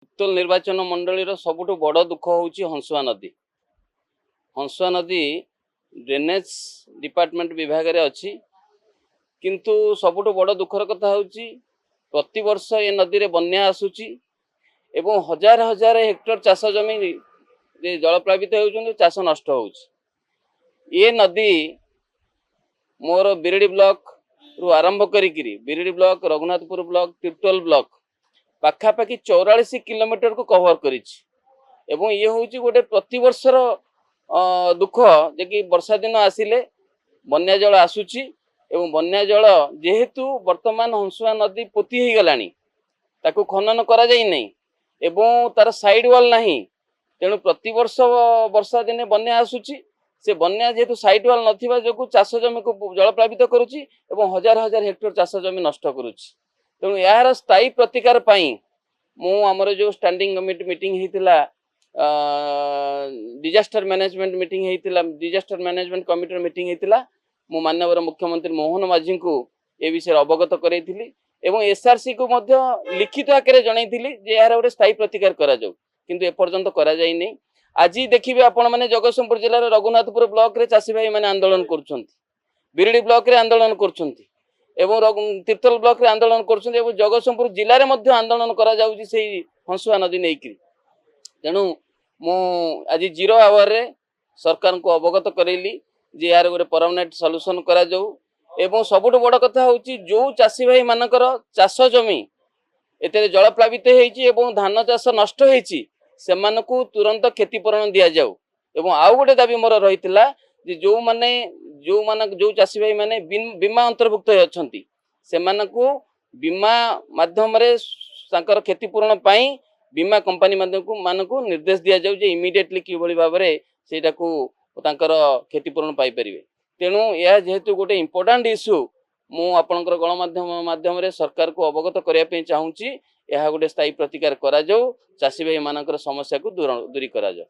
ତିର୍ତ୍ତୋଲ ନିର୍ବାଚନ ମଣ୍ଡଳୀର ସବୁଠୁ ବଡ଼ ଦୁଃଖ ହେଉଛି ହଂସୁଆ ନଦୀ। ହଂସୁଆ ନଦୀ ଡ୍ରେନେଜ ଡିପାର୍ଟमेंट ବିଭାଗରେ ଅଛି, କିନ୍ତୁ ସବୁଠୁ ବଡ଼ ଦୁଃଖର କଥା ହେଉଛି ପ୍ରତିବର୍ଷ ଏ ନଦୀରେ ବନ୍ୟା ଆସୁଛି ଏବଂ हजार हजार हेक्टर चाष जमी जलप्लावित होउछन, चाष नष्ट होउछ। ये नदी मोर बिरडी ब्लॉक रु आरंभ करी Biridi block, Raghunathpur block, Tirtol block पाखापाखि 44 किलोमीटर को कवर करिछि। एवं ये होउछि गोटे प्रतिवर्षर दुख जे कि वर्षा दिन आसिले बन्या जल आसुछि एवं बन्या जल जेहेतु वर्तमान हंसुआ नदी पोती हो गलानी, ताकू खनन करा जाई नै एवं तार साइड वाल नाही, तेणु प्रतिवर्ष वर्षा दिने बन्या आसुछि। से बन्या जेहेतु साइड वाल नथिबा जोगु चाष जमी को जलप्लावित करुछि एवं हजार हजार हेक्टर चाष जमी नष्ट करुछि। तेणु यार स्थायी प्रतिकार पाई मु हमर जो स्टैंडिंग कमिटी मीटिंग हेतिला, डिजास्टर मैनेजमेंट मीटिंग हेतिला, डिजास्टर मैनेजमेंट कमिटी मीटिंग हेतिला, मु माननीय मुख्यमंत्री मोहन माझी को ए विषय अवगत करैथिली एवं एसआरसी को मध्य लिखित आकारे जणाइथिली जे यार गोटे स्थायी प्रतिकार करा जाऊ, किंतु ए पर्यंत करा जाई नै। आज देखिए आपण मैंने जगतसिंहपुर जिलार रघुनाथपुर ब्लॉक रे चाषी भाई मैंने आंदोलन करुछंती, बिरडी ब्लॉक रे आंदोलन करुछंती एवं तिर्तोल ब्लॉक रे आंदोलन करुछंती एवं जगतसिंहपुर जिले में मध्य आंदोलन करा जाउची सेही हंसुआ नदी नेइकरी। तेणु मु आज 0 आवर रे सरकार को अवगत करैली जे यार गोटे परमानेंट सॉल्यूशन करा जाऊ एवं सबुठ बड़ कथा होची जो चाषी भाई मानकर चाष जमी एते जलप्लावित हेची एवं धान चाष नष्ट हेची सेमानकु तुरंत क्षतिपूरण दिया जाऊ। एवं आउ गोटे दाबी मोर रहितला जे जो चाषी भाई माने बीमा अंतर्भुक्त अछंती सेमानकु बीमा माध्यम रे तांकर क्षतिपूरण पाई बीमा कंपनी मानकु निर्देश दिया जाऊ जे इमिडिएटली कि भली भाबरे सेटा को तांकर क्षतिपूरण पाई परिबे। तेणु यह जेहेतु गोटे इम्पोर्टाट इश्यू मु आपनकर गणमाध्यम माध्यम रे सरकार को अवगत करिया पे चाहूची, यह गोटे स्थायी प्रतिकार करा जाऊ, चाषी भाई मानकर समस्या को दूरी करा जाऊ।